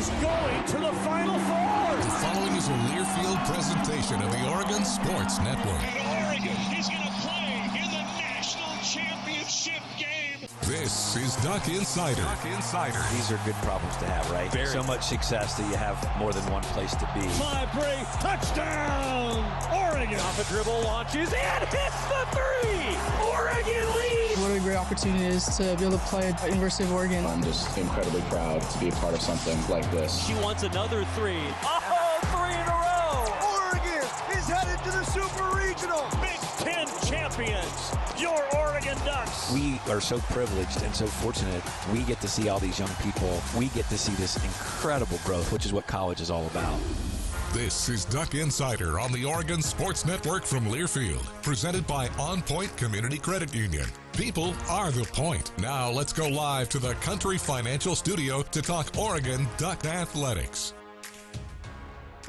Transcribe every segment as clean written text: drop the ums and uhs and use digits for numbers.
is going to the Final Four. The following is a Learfield presentation of the Oregon Sports Network. And Oregon is going to play in the national championship game. This is Duck Insider. These are good problems to have, right? So much success that you have more than one place to be. Mabry, touchdown! Oregon. Off a dribble, launches, and hits the three! Oregon leads! What a great opportunity it is to be able to play at University of Oregon. I'm just incredibly proud to be a part of something like this. She wants another three. Oh, three in a row! Oregon is headed to the Super Regional. Big Ten champions, your Oregon Ducks. We are so privileged and so fortunate. We get to see all these young people. We get to see this incredible growth, which is what college is all about. This is Duck Insider on the Oregon Sports Network from Learfield, presented by OnPoint Community Credit Union. People are the point. Now let's go live to the Country Financial Studio to talk Oregon Duck Athletics.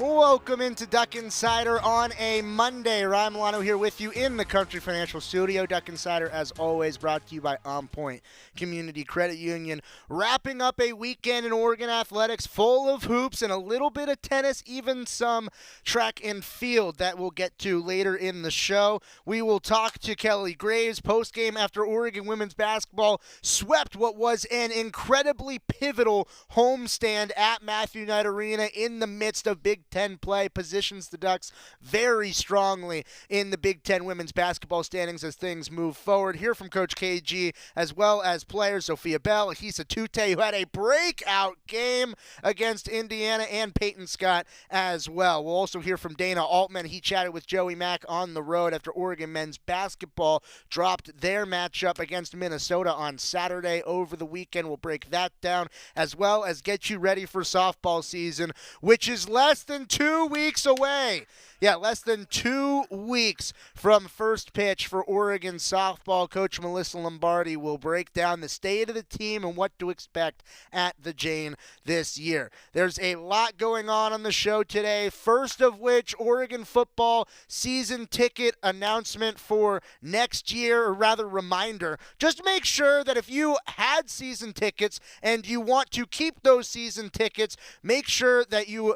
Welcome into Duck Insider on a Monday. Ryan Milano here with you in the Country Financial Studio. Duck Insider, as always, brought to you by OnPoint Community Credit Union. Wrapping up a weekend in Oregon athletics full of hoops and a little bit of tennis, even some track and field that we'll get to later in the show. We will talk to Kelly Graves post-game after Oregon women's basketball swept what was an incredibly pivotal homestand at Matthew Knight Arena in the midst of Big Ten play, positions the Ducks very strongly in the Big Ten women's basketball standings as things move forward. Hear from Coach KG as well as players Sophia Bell, Ahisa Tute, who had a breakout game against Indiana, and Peyton Scott as well. We'll also hear from Dana Altman. He chatted with Joey Mack on the road after Oregon men's basketball dropped their matchup against Minnesota on Saturday over the weekend. We'll break that down as well as get you ready for softball season, which is less than 2 weeks away. Yeah, less than 2 weeks from first pitch for Oregon softball. Coach Melyssa Lombardi will break down the state of the team and what to expect at the Jane this year. There's a lot going on the show today, first of which Oregon football season ticket announcement for next year, or rather reminder. Just make sure that if you had season tickets and you want to keep those season tickets, make sure that you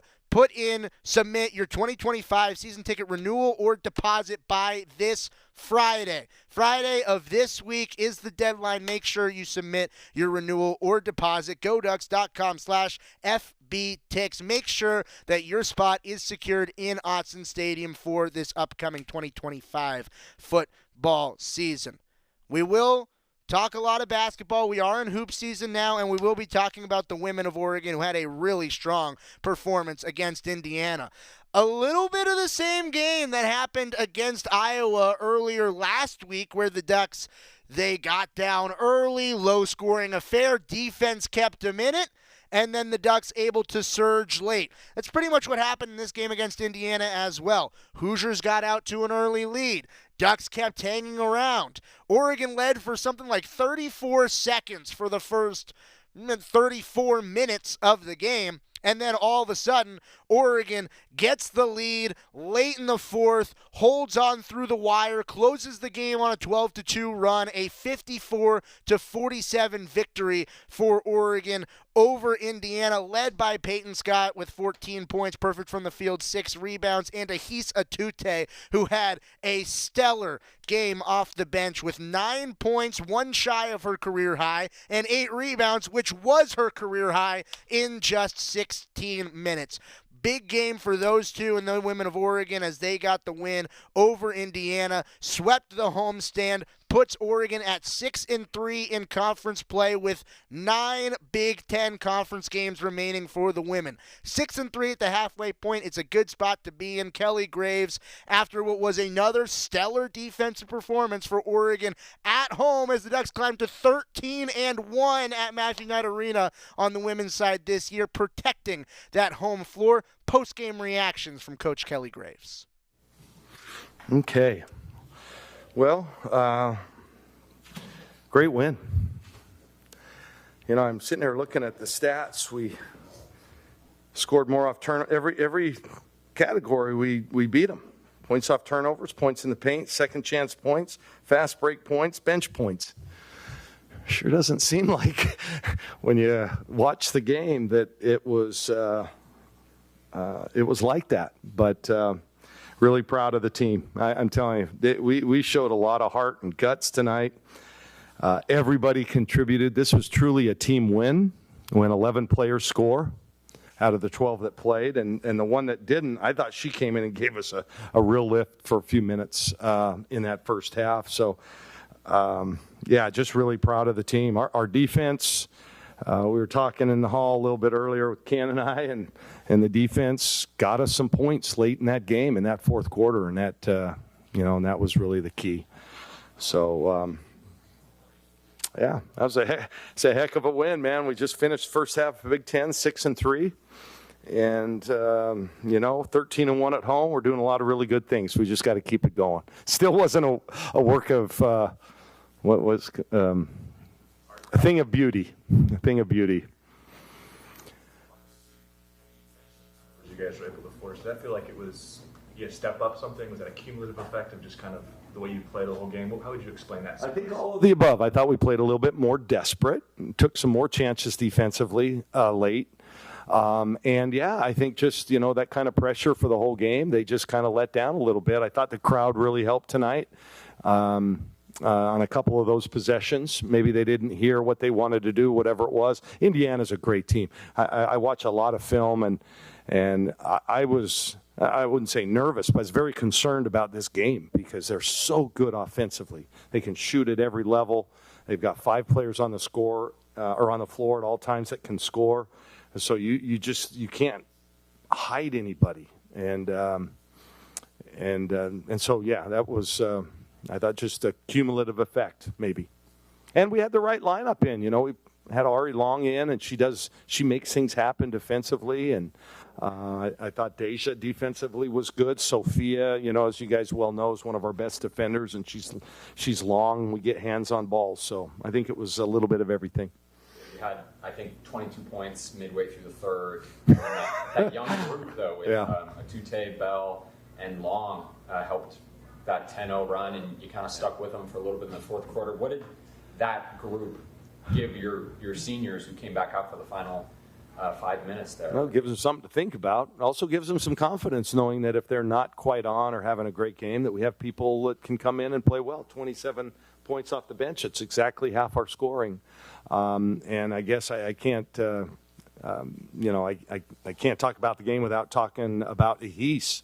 submit your 2025 season ticket renewal or deposit by this Friday. Friday of this week is the deadline. Make sure you submit your renewal or deposit. GoDucks.com/FBTix. Make sure that your spot is secured in Autzen Stadium for this upcoming 2025 football season. We will talk a lot of basketball. We are in hoop season now, and we will be talking about the women of Oregon who had a really strong performance against Indiana. A little bit of the same game that happened against Iowa earlier last week, where the Ducks, they got down early, low-scoring affair. Defense kept them in it, and then the Ducks able to surge late. That's pretty much what happened in this game against Indiana as well. Hoosiers got out to an early lead. Ducks kept hanging around. Oregon led for something like 34 seconds for the first 34 minutes of the game. And then all of a sudden, Oregon gets the lead late in the fourth, holds on through the wire, closes the game on a 12-2 run, a 54-47 victory for Oregon over Indiana, led by Peyton Scott with 14 points, perfect from the field, 6 rebounds, and Ahisa Tute, who had a stellar game off the bench with 9 points, one shy of her career high, and 8 rebounds, which was her career high in just 16 minutes. Big game for those two and the women of Oregon as they got the win over Indiana, swept the homestand, puts Oregon at 6-3 in conference play with 9 Big Ten conference games remaining for the women. 6-3 at the halfway point. It's a good spot to be in. Kelly Graves, after what was another stellar defensive performance for Oregon at home as the Ducks climbed to 13-1 at Matthew Knight Arena on the women's side this year, protecting that home floor. Post-game reactions from Coach Kelly Graves. Okay. Well, great win. You know, I'm sitting here looking at the stats. We scored more off every category. We beat them. Points off turnovers, points in the paint, second chance points, fast break points, bench points. sure doesn't seem like when you watch the game that it was like that. But really proud of the team. I'm telling you, we showed a lot of heart and guts tonight. Everybody contributed. This was truly a team win when 11 players score out of the 12 that played. And the one that didn't, I thought she came in and gave us a real lift for a few minutes in that first half. So, yeah, just really proud of the team. Our defense, we were talking in the hall a little bit earlier with Ken and I, and the defense got us some points late in that game, in that fourth quarter, and that, and that was really the key. So, yeah, that was it's a heck of a win, man. We just finished first half of Big Ten 6-3, and 13-1 at home. We're doing a lot of really good things. We just got to keep it going. Still wasn't a work of what was a thing of beauty. A thing of beauty. You guys were able to force. Did that feel like it was you step up something? Was that a cumulative effect of just kind of the way you played the whole game? How would you explain that? I think all of the above. I thought we played a little bit more desperate, took some more chances defensively late. And yeah, I think just, that kind of pressure for the whole game, they just kind of let down a little bit. I thought the crowd really helped tonight on a couple of those possessions. Maybe they didn't hear what they wanted to do, whatever it was. Indiana's a great team. I watch a lot of film, and I wouldn't say nervous, but I was very concerned about this game because they're so good offensively. They can shoot at every level. They've got 5 players on the floor at all times that can score. So you can't hide anybody. And so yeah, that was I thought just a cumulative effect maybe. And we had the right lineup in. We had Ari Long in, and she makes things happen defensively. And I thought Deja defensively was good. Sophia, as you guys well know, is one of our best defenders, and she's long. We get hands on balls. So I think it was a little bit of everything. You had, I think, 22 points midway through the third. That young group, though, with Atute, Bell, and Long helped that 10-0 run, and you kind of stuck with them for a little bit in the fourth quarter. What did that group give your seniors who came back out for the final 5 minutes there? Well, it gives them something to think about. It also gives them some confidence knowing that if they're not quite on or having a great game, that we have people that can come in and play well. 27 points off the bench. It's exactly half our scoring. And I guess I can't, I can't talk about the game without talking about Ahis.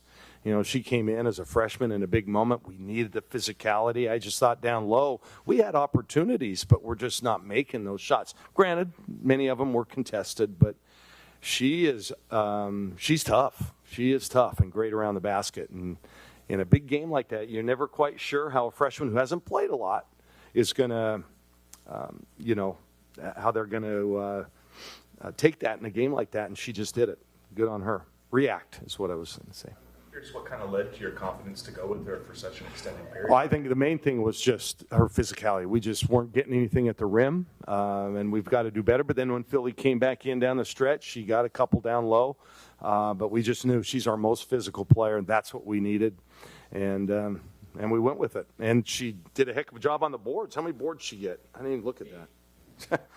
She came in as a freshman in a big moment. We needed the physicality. I just thought down low, we had opportunities, but we're just not making those shots. Granted, many of them were contested, but she's tough. She is tough and great around the basket. And in a big game like that, you're never quite sure how a freshman who hasn't played a lot is going to, how they're going to take that in a game like that. And she just did it. Good on her. React is what I was going to say. Curious what kind of led to your confidence to go with her for such an extended period? Well, I think the main thing was just her physicality. We just weren't getting anything at the rim, and we've got to do better. But then when Philly came back in down the stretch, she got a couple down low. But we just knew she's our most physical player, and that's what we needed. And we went with it. And she did a heck of a job on the boards. How many boards did she get? I didn't even look at that.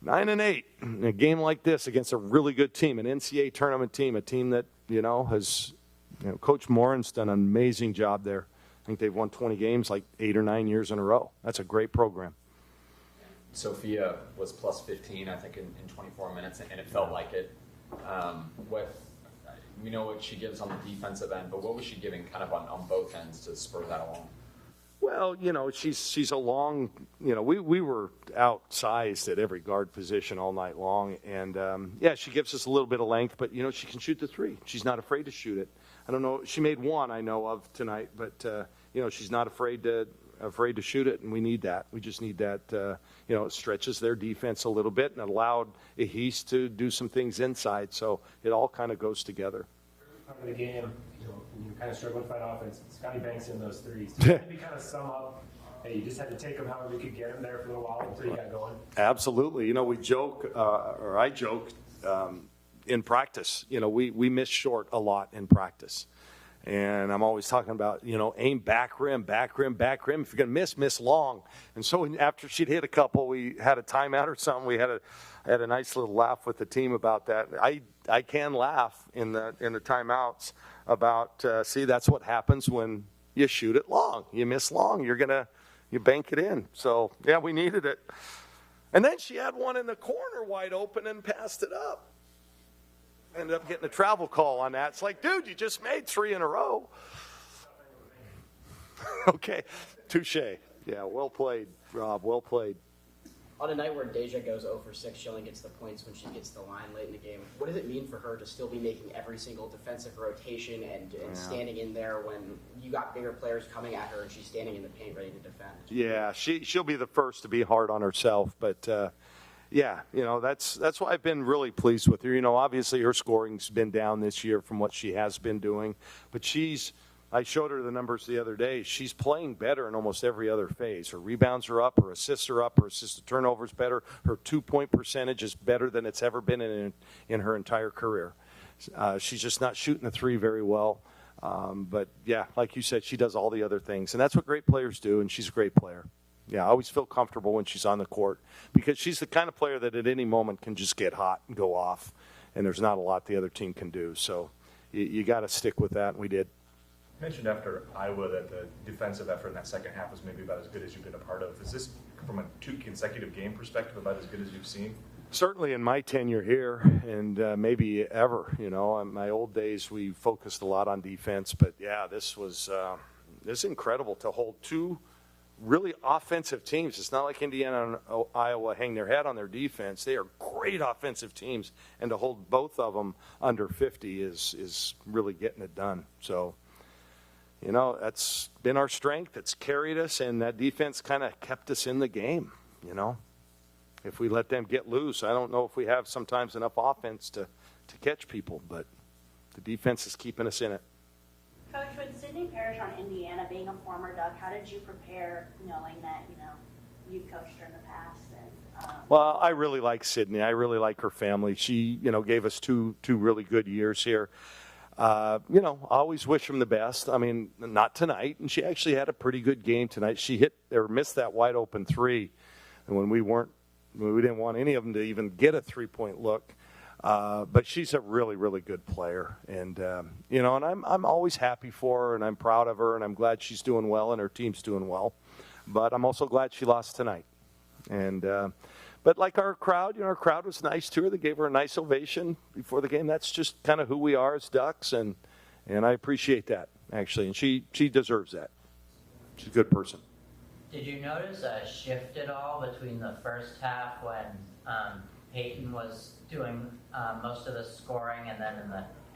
9 and 8 in a game like this against a really good team, an NCAA tournament team, a team that, has – Coach Morin's done an amazing job there. I think they've won 20 games like 8 or 9 years in a row. That's a great program. Sophia was plus 15, I think, in 24 minutes, and it felt like it. We know what she gives on the defensive end, but what was she giving kind of on both ends to spur that along? Well, she's a long, we were outsized at every guard position all night long. And, she gives us a little bit of length, but, she can shoot the three. She's not afraid to shoot it. I don't know. She made one I know of tonight, but, she's not afraid to shoot it, and we need that. We just need that, it stretches their defense a little bit and allowed Ahis to do some things inside. So it all kind of goes together. Part of the game, when you're kind of struggling to find offense, Scotty Banks in those threes. Maybe kind of sum up, hey, you just had to take them however you could get them there for a little while until you got going. Absolutely. We joke, or I joke in practice. We miss short a lot in practice. And I'm always talking about, aim back rim, back rim, back rim. If you're going to miss long. And so after she'd hit a couple, we had a timeout or something. We had a nice little laugh with the team about that. I can laugh in the timeouts about, see, that's what happens when you shoot it long. You miss long, you bank it in. So, yeah, we needed it. And then she had one in the corner wide open and passed it up. Ended up getting a travel call on that. It's like, dude, you just made 3 in a row. Okay, touche. Yeah, well played, Rob, well played. On a night where Deja goes 0 for 6, she only gets the points when she gets the line late in the game. What does it mean for her to still be making every single defensive rotation and standing in there when you got bigger players coming at her and she's standing in the paint ready to defend? Yeah, she'll be the first to be hard on herself, but yeah, that's why I've been really pleased with her. Obviously her scoring's been down this year from what she has been doing, but I showed her the numbers the other day. She's playing better in almost every other phase. Her rebounds are up, her assists are up, her assist to turnovers better, her 2-point percentage is better than it's ever been in her entire career. She's just not shooting the 3 very well. But yeah, like you said, she does all the other things, and that's what great players do, and she's a great player. Yeah, I always feel comfortable when she's on the court because she's the kind of player that at any moment can just get hot and go off, and there's not a lot the other team can do. So you got to stick with that, and we did. You mentioned after Iowa that the defensive effort in that second half was maybe about as good as you've been a part of. Is this, from a 2 consecutive game perspective, about as good as you've seen? Certainly in my tenure here, and maybe ever. In my old days, we focused a lot on defense, but yeah, this is incredible to hold 2 really offensive teams. It's not like Indiana and Iowa hang their head on their defense. They are great offensive teams, and to hold both of them under 50 is really getting it done. So, that's been our strength. It's carried us, and that defense kind of kept us in the game, If we let them get loose, I don't know if we have sometimes enough offense to catch people, but the defense is keeping us in it. Coach, with Sydney Parrish on Indiana, being a former Duck, how did you prepare knowing that, you've coached her in the past? And, Well, I really like Sydney. I really like her family. She, gave us two really good years here. I always wish them the best. I mean, not tonight. And she actually had a pretty good game tonight. She hit or missed that wide open 3. And when we didn't want any of them to even get a 3-point look. But she's a really, really good player. And, and I'm always happy for her, and I'm proud of her, and I'm glad she's doing well and her team's doing well. But I'm also glad she lost tonight. And, but like our crowd, our crowd was nice to her. They gave her a nice ovation before the game. That's just kind of who we are as Ducks, and I appreciate that, actually. And she deserves that. She's a good person. Did you notice a shift at all between the first half when Peyton was doing most of the scoring, and then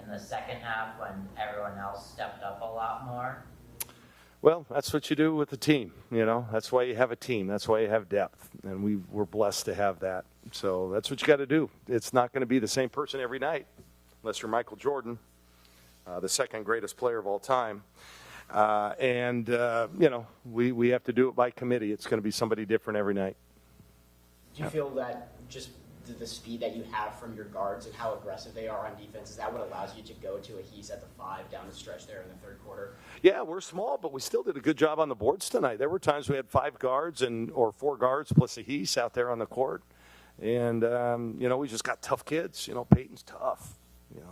in the second half when everyone else stepped up a lot more? Well, that's what you do with a team, That's why you have a team. That's why you have depth, and we're blessed to have that. So that's what you got to do. It's not going to be the same person every night, unless you're Michael Jordan, the second greatest player of all time. We have to do it by committee. It's going to be somebody different every night. Do you feel that just the speed that you have from your guards and how aggressive they are on defense, is that what allows you to go to a he's at the 5 down the stretch there in the third quarter? Yeah, we're small, but we still did a good job on the boards tonight. There were times we had 5 guards or 4 guards plus a he's out there on the court. And, we just got tough kids. Peyton's tough.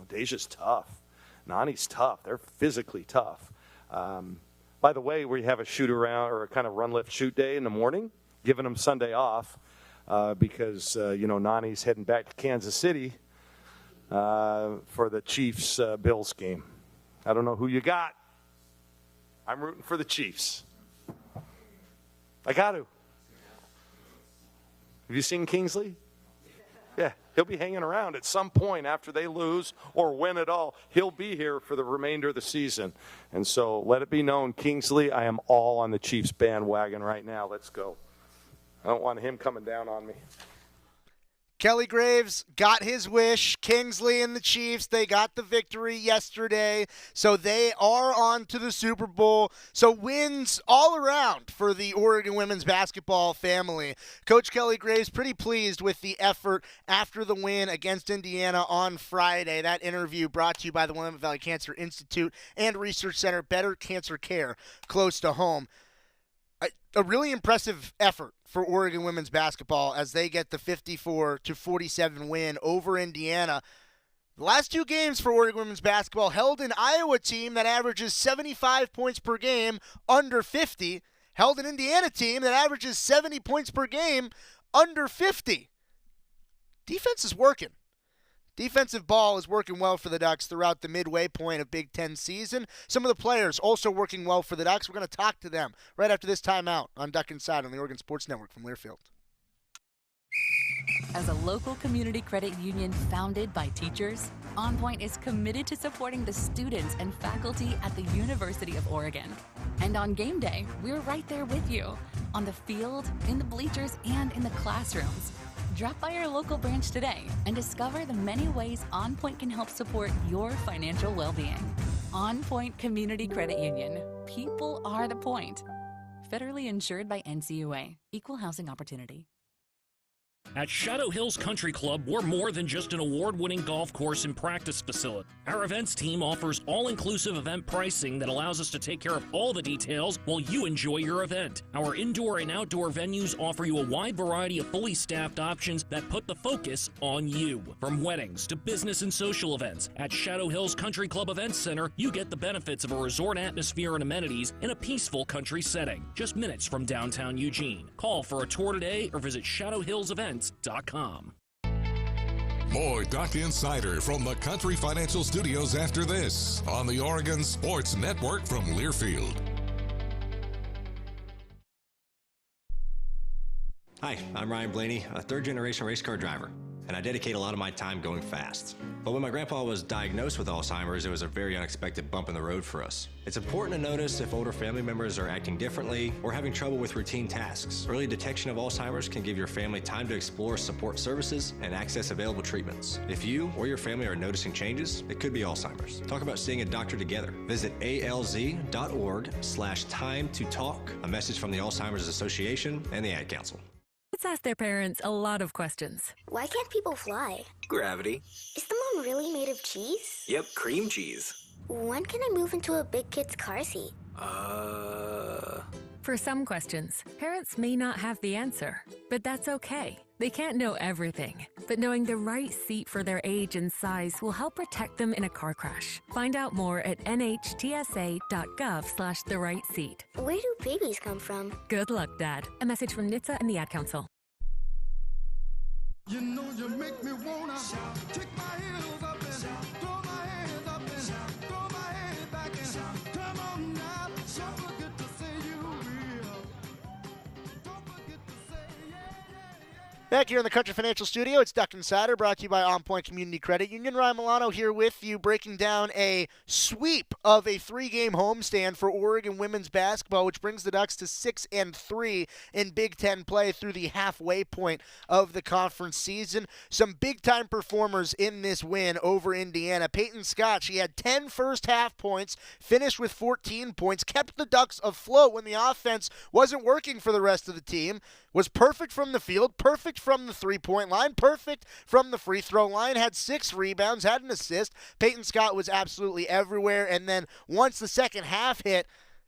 Deja's tough. Nani's tough. They're physically tough. By the way, we have a shoot around or a kind of run, lift, shoot day in the morning, giving them Sunday off. Because, Nani's heading back to Kansas City for the Chiefs-Bills game. I don't know who you got. I'm rooting for the Chiefs. I got to. Have you seen Kingsley? Yeah, he'll be hanging around at some point after they lose or win it all. He'll be here for the remainder of the season. And so let it be known, Kingsley, I am all on the Chiefs bandwagon right now. Let's go. I don't want him coming down on me. Kelly Graves got his wish. Kingsley and the Chiefs, they got the victory yesterday, so they are on to the Super Bowl. So wins all around for the Oregon women's basketball family. Coach Kelly Graves pretty pleased with the effort after the win against Indiana on Friday. That interview brought to you by the Willamette Valley Cancer Institute and Research Center, Better Cancer Care, close to home. A really impressive effort for Oregon women's basketball as they get the 54-47 win over Indiana. The last two games for Oregon women's basketball held an Iowa team that averages 75 points per game, under 50. Held an Indiana team that averages 70 points per game, under 50. Defense is working. Defensive ball is working well for the Ducks throughout the midway point of Big Ten season. Some of the players also working well for the Ducks. We're going to talk to them right after this timeout on Duck Inside on the Oregon Sports Network from Learfield. As a local community credit union founded by teachers, OnPoint is committed to supporting the students and faculty at the University of Oregon. And on game day, we're right there with you, on the field, in the bleachers, and in the classrooms. Drop by our local branch today and discover the many ways OnPoint can help support your financial well-being. OnPoint Community Credit Union. People are the point. Federally insured by NCUA. Equal housing opportunity. At Shadow Hills Country Club, we're more than just an award-winning golf course and practice facility. Our events team offers all-inclusive event pricing that allows us to take care of all the details while you enjoy your event. Our indoor and outdoor venues offer you a wide variety of fully staffed options that put the focus on you. From weddings to business and social events, at Shadow Hills Country Club Events Center, you get the benefits of a resort atmosphere and amenities in a peaceful country setting, just minutes from downtown Eugene. Call for a tour today or visit shadowhillsevents.com. More Duck Insider from the Country Financial Studios after this on the Oregon Sports Network from Learfield. Hi, I'm Ryan Blaney, a third-generation race car driver, and I dedicate a lot of my time going fast. But when my grandpa was diagnosed with Alzheimer's, it was a very unexpected bump in the road for us. It's important to notice if older family members are acting differently or having trouble with routine tasks. Early detection of Alzheimer's can give your family time to explore support services and access available treatments. If you or your family are noticing changes, it could be Alzheimer's. Talk about seeing a doctor together. Visit alz.org/time-to-talk. A message from the Alzheimer's Association and the Ad Council. Kids ask their parents a lot of questions. Why can't people fly? Gravity. Is the moon really made of cheese? Yep, cream cheese. When can I move into a big kid's car seat? For some questions, parents may not have the answer, but that's okay. They can't know everything, but knowing the right seat for their age and size will help protect them in a car crash. Find out more at nhtsa.gov/the-right-seat. Where do babies come from? Good luck, Dad. A message from NHTSA and the Ad Council. You know you make me wanna kick my heels up and throw my hands up and throw my head back and come on now. Don't forget to say you will. Don't forget to say yeah. Back here in the Country Financial Studio, it's Duck Insider, brought to you by OnPoint Community Credit Union. Ryan Milano here with you, breaking down a sweep of a 3-game homestand for Oregon women's basketball, which brings the Ducks to 6-3 in Big Ten play through the halfway point of the conference season. Some big-time performers in this win over Indiana. Peyton Scott, she had 10 first-half points, finished with 14 points, kept the Ducks afloat when the offense wasn't working for the rest of the team, was perfect from the field, perfect from the three-point line, perfect from the free throw line, had 6 rebounds, had an assist. Peyton Scott was absolutely everywhere, and then once the second half hit,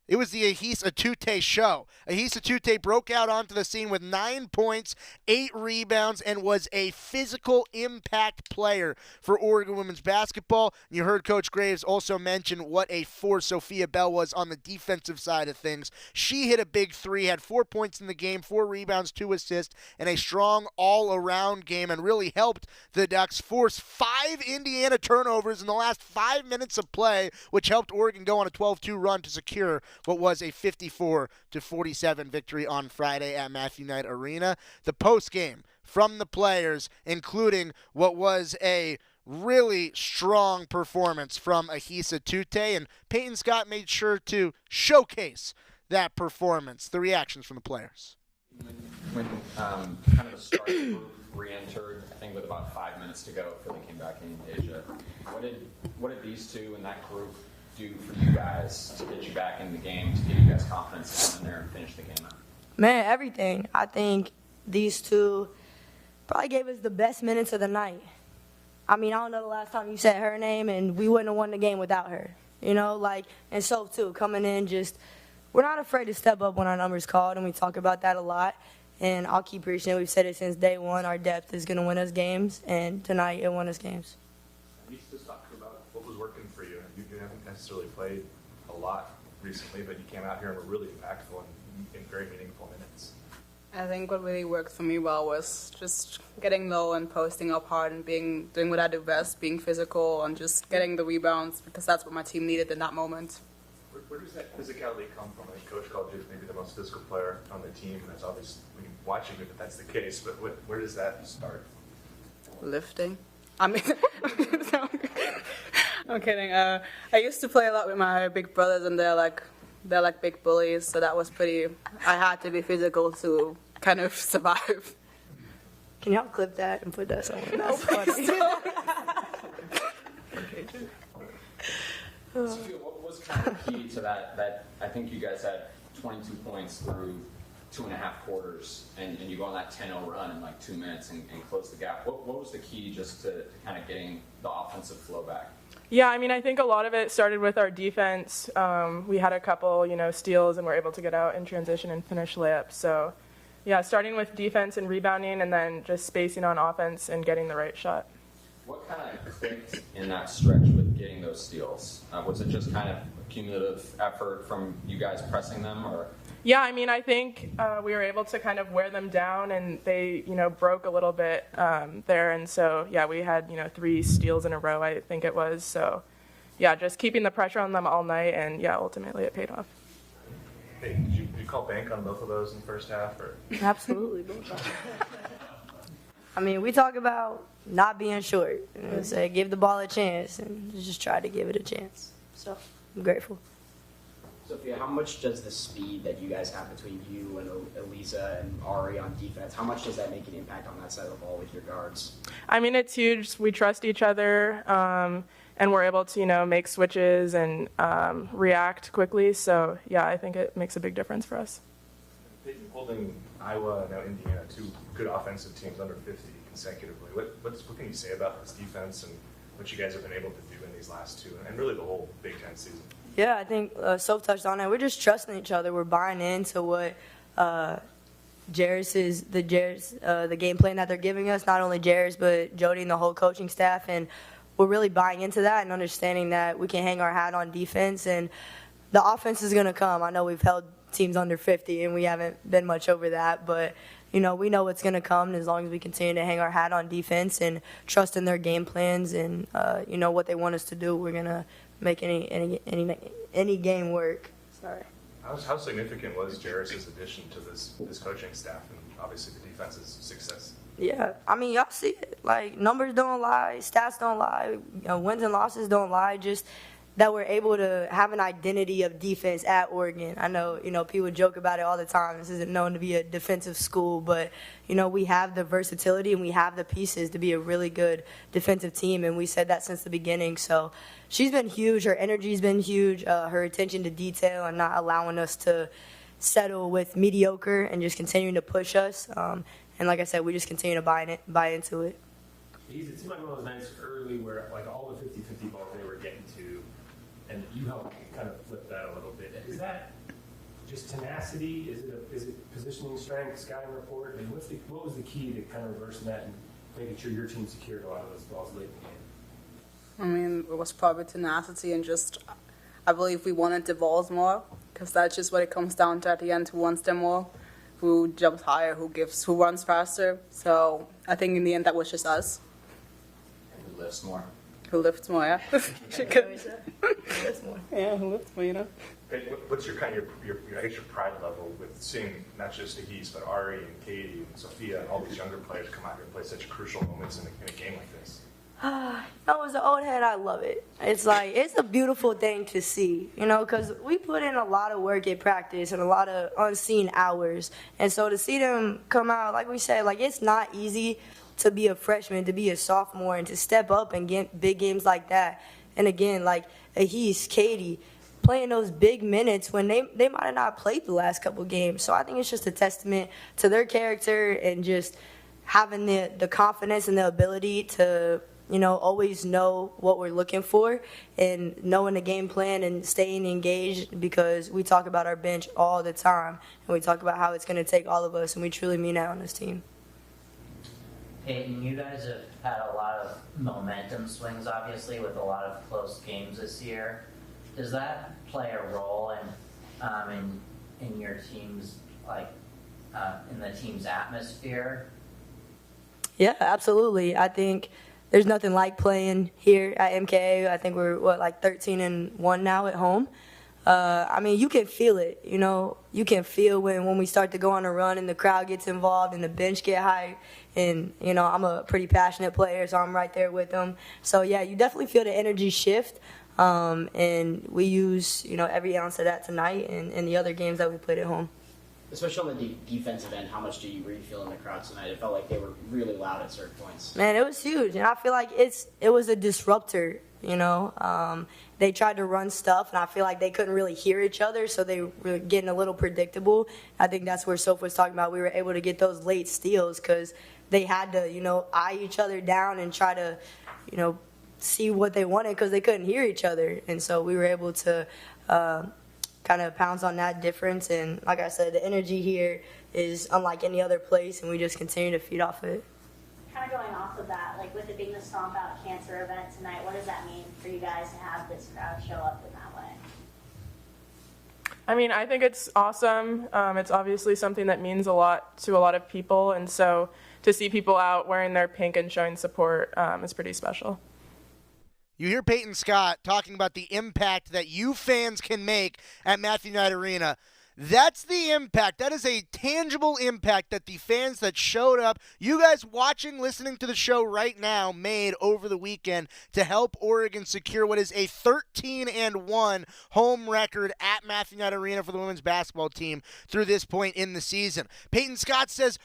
it was the Ahis Atute show. Ahis Atute broke out onto the scene with 9 points, 8 rebounds, and was a physical impact player for Oregon women's basketball. You heard Coach Graves also mention what a force Sophia Bell was on the defensive side of things. She hit a big 3, had 4 points in the game, 4 rebounds, 2 assists, and a strong all-around game, and really helped the Ducks force 5 Indiana turnovers in the last 5 minutes of play, which helped Oregon go on a 12-2 run to secure what was a 54-47 victory on Friday at Matthew Knight Arena. The post-game from the players, including what was a really strong performance from Ahis Atute, and Peyton Scott made sure to showcase that performance. The reactions from the players. When kind of the start group re-entered, I think with about 5 minutes to go before they came back in Asia. What did these two and that group do for you guys to get you back in the game, to give you guys confidence to come in there and finish the game out? Man, everything. I think these two probably gave us the best minutes of the night. I mean, I don't know the last time you said her name, and we wouldn't have won the game without her. You know, like, and so, too, coming in we're not afraid to step up when our number's called, and we talk about that a lot. And I'll keep preaching it. We've said it since day one. Our depth is going to win us games, and tonight it won us games. You just talked about what was working for you. You haven't necessarily played a lot recently, but you came out here and were really impactful and in very meaningful minutes. I think what really worked for me well was just getting low and posting up hard and doing what I do best, being physical and just getting the rebounds, because that's what my team needed in that moment. Where does that physicality come from? I mean, Coach called you maybe the most physical player on the team, and that's obvious when you're watching it that that's the case, but where does that start? Lifting. I mean, I'm kidding. I used to play a lot with my big brothers, and they're like big bullies, so that was I had to be physical to kind of survive. Can y'all clip that and put that somewhere? That's funny. Sophia, what was kind of key to that I think you guys had 22 points through 2.5 quarters, and you go on that 10-0 run in like 2 minutes and close the gap. What was the key just to kind of getting the offensive flow back? Yeah, I mean, I think a lot of it started with our defense. We had a couple, steals, and were able to get out in transition and finish layups. So, yeah, starting with defense and rebounding, and then just spacing on offense and getting the right shot. What kind of clicked in that stretch with getting those steals? Was it just kind of a cumulative effort from you guys pressing them, or? Yeah, I mean, I think we were able to kind of wear them down, and they, broke a little bit there. And so, yeah, we had, 3 steals in a row, I think it was. So, yeah, just keeping the pressure on them all night, and, yeah, ultimately it paid off. Hey, did you call bank on both of those in the first half? Or? Absolutely. I mean, we talk about not being short. Say, give the ball a chance, and just try to give it a chance. So, I'm grateful. Sophia, how much does the speed that you guys have between you and Elisa and Ari on defense, how much does that make an impact on that side of the ball with your guards? I mean, it's huge. We trust each other, and we're able to, make switches and react quickly. So, yeah, I think it makes a big difference for us. Holding Iowa and now Indiana, 2 good offensive teams under 50 consecutively. What can you say about this defense and what you guys have been able to do in these last 2, and really the whole Big Ten season? Yeah, I think Soph touched on it. We're just trusting each other. We're buying into what the game plan that they're giving us. Not only Jairus, but Jody and the whole coaching staff. And we're really buying into that and understanding that we can hang our hat on defense. And the offense is going to come. I know we've held teams under 50, and we haven't been much over that. But, we know it's going to come. And as long as we continue to hang our hat on defense and trust in their game plans and, what they want us to do, we're going to make any game work. Sorry. How significant was Jairus' addition to this coaching staff and obviously the defense's success? Yeah, I mean, y'all see it. Like, numbers don't lie, stats don't lie, wins and losses don't lie. Just that we're able to have an identity of defense at Oregon. I know, people joke about it all the time. This isn't known to be a defensive school, but, we have the versatility and we have the pieces to be a really good defensive team, and we said that since the beginning. So she's been huge. Her energy's been huge. Her attention to detail and not allowing us to settle with mediocre and just continuing to push us. And like I said, we just continue to buy into it. It seemed like one of those nights early where like all the 50-50 balls they were getting to, and you helped kind of flip that a little bit. Is that just tenacity? Is it positioning strength, scouting report? And what was the key to kind of reversing that and making sure your team secured a lot of those balls late in the game? I mean, it was probably tenacity and just, I believe we wanted the balls more, because that's just what it comes down to at the end. Who wants them more? Who jumps higher? Who runs faster? So I think in the end that was just us. And who lifts more? Who lifts more? Yeah. Yeah, who lifts more? Hey, what's your kind of your pride level with seeing not just Ahis but Ari and Katie and Sophia and all these younger players come out here and play such crucial moments in a game like this? As an old head, I love it. It's like, it's a beautiful thing to see, because we put in a lot of work at practice and a lot of unseen hours. And so to see them come out, like we said, like, it's not easy to be a freshman, to be a sophomore, and to step up and get big games like that. And again, like Ahis, Katie, playing those big minutes when they might have not played the last couple games. So I think it's just a testament to their character and just having the confidence and the ability to, always know what we're looking for and knowing the game plan and staying engaged, because we talk about our bench all the time and we talk about how it's going to take all of us, and we truly mean that on this team. Peyton, you guys have had a lot of momentum swings, obviously, with a lot of close games this year. Does that play a role in your team's, in the team's atmosphere? Yeah, absolutely. I think there's nothing like playing here at MKA. I think we're 13-1 now at home. You can feel it. You can feel when we start to go on a run and the crowd gets involved and the bench get hyped. And I'm a pretty passionate player, so I'm right there with them. So yeah, you definitely feel the energy shift. And we use every ounce of that tonight and the other games that we played at home. Especially on the defensive end, how much were you feeling the crowd tonight? It felt like they were really loud at certain points. Man, it was huge, and I feel like it was a disruptor. They tried to run stuff, and I feel like they couldn't really hear each other, so they were getting a little predictable. I think that's where Soph was talking about. We were able to get those late steals because they had to, eye each other down and try to, see what they wanted because they couldn't hear each other, and so we were able to kind of pounds on that difference. And like I said, the energy here is unlike any other place, and we just continue to feed off it. Kind of going off of that, like with it being the Stomp Out Cancer event tonight, what does that mean for you guys to have this crowd show up in that way? I think it's awesome. It's obviously something that means a lot to a lot of people, and so to see people out wearing their pink and showing support is pretty special. You hear Peyton Scott talking about the impact that you fans can make at Matthew Knight Arena. That's the impact. That is a tangible impact that the fans that showed up, you guys watching, listening to the show right now, made over the weekend to help Oregon secure what is a 13-1 home record at Matthew Knight Arena for the women's basketball team through this point in the season. Peyton Scott says,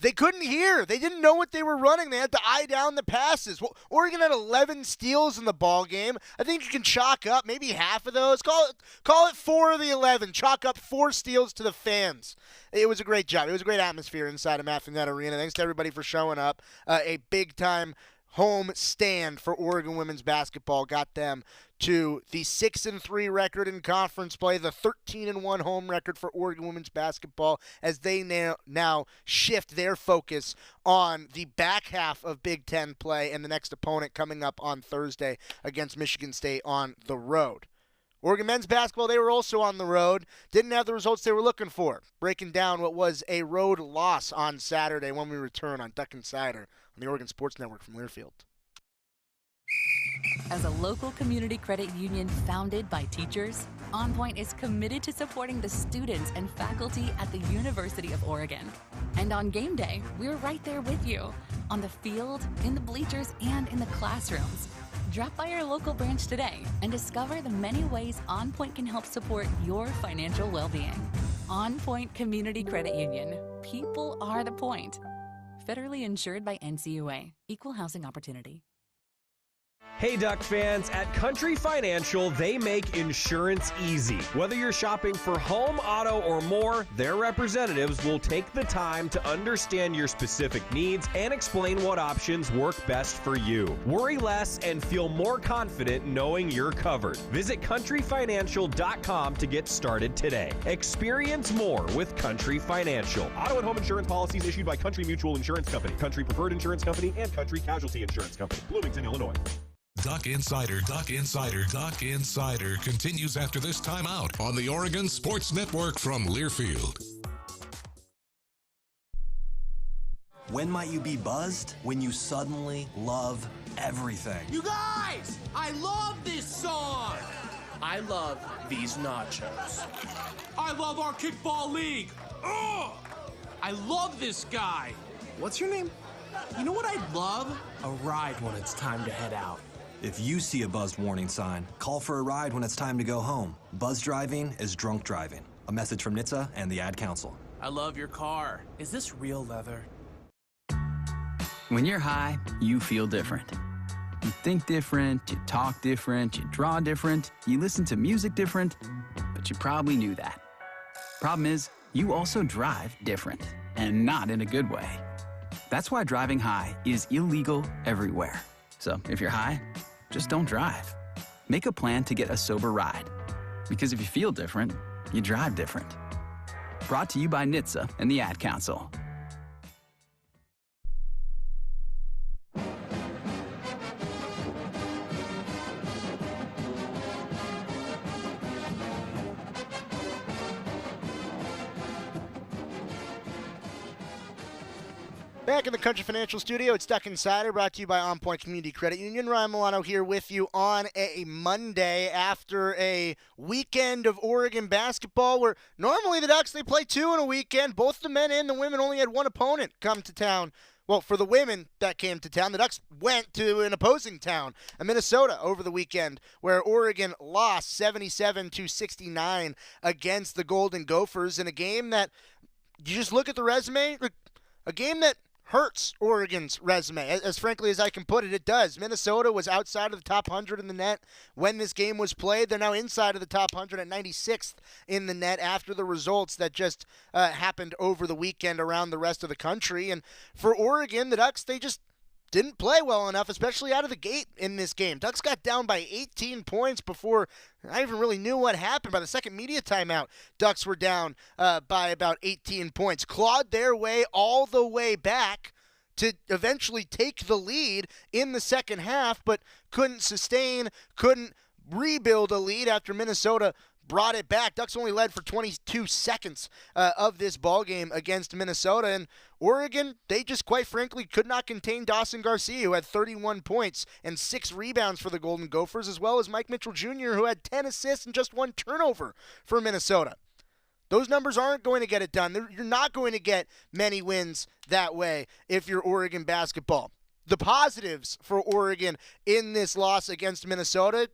they couldn't hear. They didn't know what they were running. They had to eye down the passes. Well, Oregon had 11 steals in the ball game. I think you can chalk up maybe half of those. Call it 4 of the 11. Chalk up 4 steals to the fans. It was a great job. It was a great atmosphere inside of Matthew Knight Arena. Thanks to everybody for showing up. A big-time home stand for Oregon women's basketball got them to the 6-3 record in conference play, the 13-1 home record for Oregon women's basketball, as they now shift their focus on the back half of Big Ten play and the next opponent coming up on Thursday against Michigan State on the road. Oregon men's basketball, they were also on the road. Didn't have the results they were looking for. Breaking down what was a road loss on Saturday when we return on Duck Insider on the Oregon Sports Network from Learfield. As a local community credit union founded by teachers, OnPoint is committed to supporting the students and faculty at the University of Oregon. And on game day, we're right there with you, on the field, in the bleachers, and in the classrooms. Drop by our local branch today and discover the many ways OnPoint can help support your financial well-being. OnPoint Community Credit Union. People are the point. Federally insured by NCUA. Equal housing opportunity. Hey Duck fans, at Country Financial, they make insurance easy. Whether you're shopping for home, auto, or more, their representatives will take the time to understand your specific needs and explain what options work best for you. Worry less and feel more confident knowing you're covered. Visit countryfinancial.com to get started today. Experience more with Country Financial. Auto and home insurance policies issued by Country Mutual Insurance Company, Country Preferred Insurance Company, and Country Casualty Insurance Company, Bloomington, Illinois. Duck Insider continues after this timeout on the Oregon Sports Network from Learfield. When might you be buzzed? When you suddenly love everything. You guys, I love this song. I love these nachos. I love our kickball league. Ugh! I love this guy. What's your name? You know what I'd love? A ride when it's time to head out. If you see a buzzed warning sign, call for a ride when it's time to go home. Buzz driving is drunk driving. A message from NHTSA and the Ad Council. I love your car. Is this real leather? When you're high, you feel different. You think different, you talk different, you draw different, you listen to music different, but you probably knew that. Problem is, you also drive different, and not in a good way. That's why driving high is illegal everywhere. So if you're high, just don't drive. Make a plan to get a sober ride. Because if you feel different, you drive different. Brought to you by NHTSA and the Ad Council. Back in the Country Financial Studio, it's Duck Insider, brought to you by OnPoint Community Credit Union. Ryan Milano here with you on a Monday after a weekend of Oregon basketball where normally the Ducks, they play 2 in a weekend. Both the men and the women only had one opponent come to town. Well, for the women that came to town, the Ducks went to an opposing town, Minnesota, over the weekend, where Oregon lost 77-69 against the Golden Gophers in a game that, you just look at the resume, a game that hurts Oregon's resume. As frankly as I can put it, it does. Minnesota was outside of the top 100 in the net when this game was played. They're now inside of the top 100 at 96th in the net after the results that just happened over the weekend around the rest of the country. And for Oregon, the Ducks, they just didn't play well enough, especially out of the gate in this game. Ducks got down by 18 points before I even really knew what happened. By the second media timeout, Ducks were down by about 18 points. Clawed their way all the way back to eventually take the lead in the second half, but couldn't sustain, couldn't rebuild a lead after Minnesota brought it back. Ducks only led for 22 seconds of this ballgame against Minnesota. And Oregon, they just quite frankly could not contain Dawson Garcia, who had 31 points and 6 rebounds for the Golden Gophers, as well as Mike Mitchell Jr., who had 10 assists and just 1 turnover for Minnesota. Those numbers aren't going to get it done. You're not going to get many wins that way if you're Oregon basketball. The positives for Oregon in this loss against Minnesota: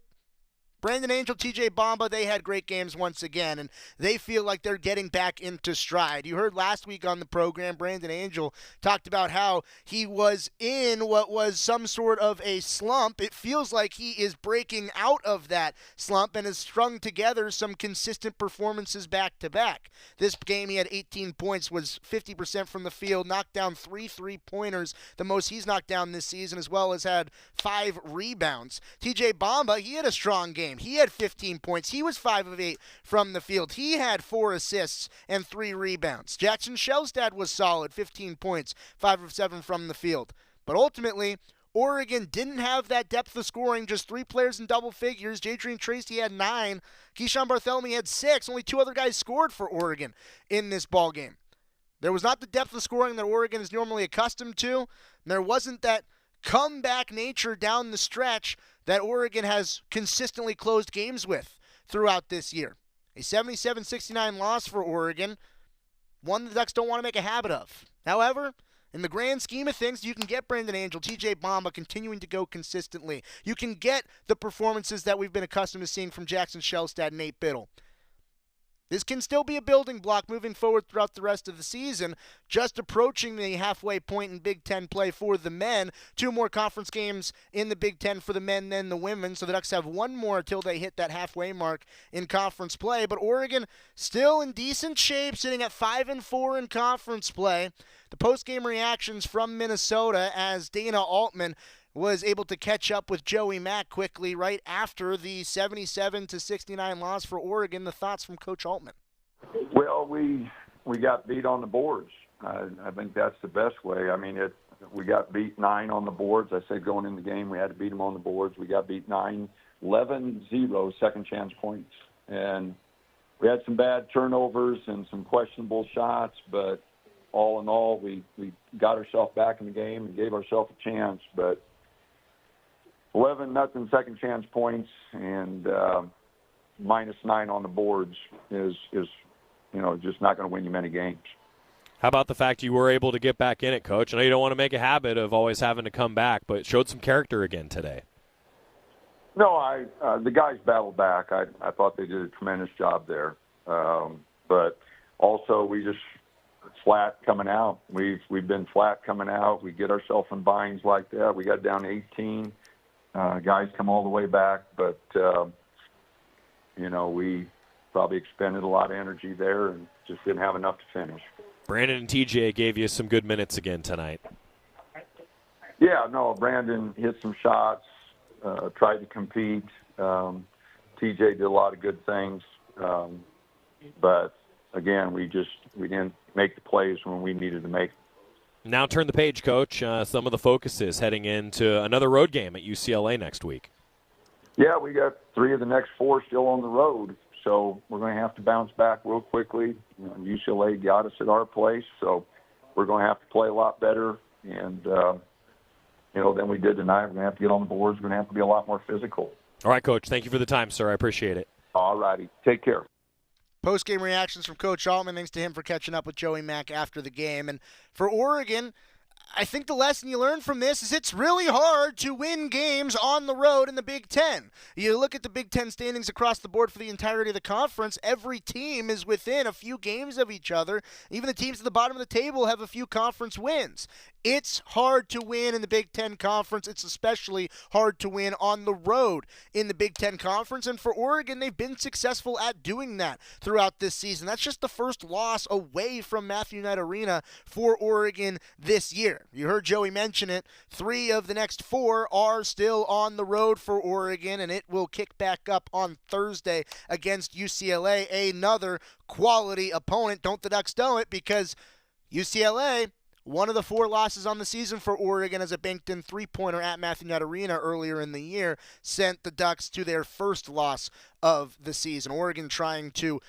Brandon Angel, TJ Bamba, they had great games once again, and they feel like they're getting back into stride. You heard last week on the program, Brandon Angel talked about how he was in what was some sort of a slump. It feels like he is breaking out of that slump and has strung together some consistent performances back-to-back. This game, he had 18 points, was 50% from the field, knocked down 3 3-pointers, the most he's knocked down this season, as well as had 5 rebounds. TJ Bamba, he had a strong game. He had 15 points. He was 5 of 8 from the field. He had 4 assists and 3 rebounds. Jackson Shellstad was solid, 15 points, 5 of 7 from the field. But ultimately, Oregon didn't have that depth of scoring, just 3 players in double figures. Jadrian Tracy had 9. Keyshawn Bartholomew had 6. Only 2 other guys scored for Oregon in this ballgame. There was not the depth of scoring that Oregon is normally accustomed to. There wasn't that comeback nature down the stretch that Oregon has consistently closed games with throughout this year. A 77-69 loss for Oregon, one the Ducks don't want to make a habit of. However, in the grand scheme of things, you can get Brandon Angel, TJ Bamba continuing to go consistently. You can get the performances that we've been accustomed to seeing from Jackson Shellstad and Nate Biddle. This can still be a building block moving forward throughout the rest of the season, just approaching the halfway point in Big Ten play for the men. 2 more conference games in the Big Ten for the men than the women, so the Ducks have 1 more until they hit that halfway mark in conference play. But Oregon still in decent shape, sitting at 5-4 in conference play. The post-game reactions from Minnesota as Dana Altman was able to catch up with Joey Mack quickly right after the 77-69 loss for Oregon. The thoughts from Coach Altman. Well, we got beat on the boards. I think that's the best way. I mean, we got beat 9 on the boards. I said going in the game we had to beat them on the boards. We got beat 11-0 second chance points. And we had some bad turnovers and some questionable shots, but all in all, we got ourselves back in the game and gave ourselves a chance. But 11-0 second chance points and -9 on the boards is just not going to win you many games. How about the fact you were able to get back in it, Coach? I know you don't want to make a habit of always having to come back, but showed some character again today. No, the guys battled back. I thought they did a tremendous job there. But also we just flat coming out. We've been flat coming out. We get ourselves in binds like that. We got down to 18. Guys come all the way back, but we probably expended a lot of energy there and just didn't have enough to finish. Brandon and TJ gave you some good minutes again tonight. Yeah, no, Brandon hit some shots, tried to compete. TJ did a lot of good things, but again, we didn't make the plays when we needed to make. Now turn the page, Coach. Some of the focus is heading into another road game at UCLA next week. Yeah, we got 3 of the next 4 still on the road, so we're going to have to bounce back real quickly. UCLA got us at our place, so we're going to have to play a lot better, and than we did tonight. We're going to have to get on the boards. We're going to have to be a lot more physical. All right, Coach. Thank you for the time, sir. I appreciate it. All righty. Take care. Post-game reactions from Coach Altman. Thanks to him for catching up with Joey Mack after the game. And for Oregon, I think the lesson you learn from this is it's really hard to win games on the road in the Big Ten. You look at the Big Ten standings across the board for the entirety of the conference, every team is within a few games of each other. Even the teams at the bottom of the table have a few conference wins. It's hard to win in the Big Ten Conference. It's especially hard to win on the road in the Big Ten Conference. And for Oregon, they've been successful at doing that throughout this season. That's just the first loss away from Matthew Knight Arena for Oregon this year. You heard Joey mention it. 3 of the next 4 are still on the road for Oregon, and it will kick back up on Thursday against UCLA, another quality opponent. Don't the Ducks know it, because UCLA, one of the 4 losses on the season for Oregon as a banked-in 3-pointer at Matthew Knight Arena earlier in the year, sent the Ducks to their first loss of the season. Oregon trying to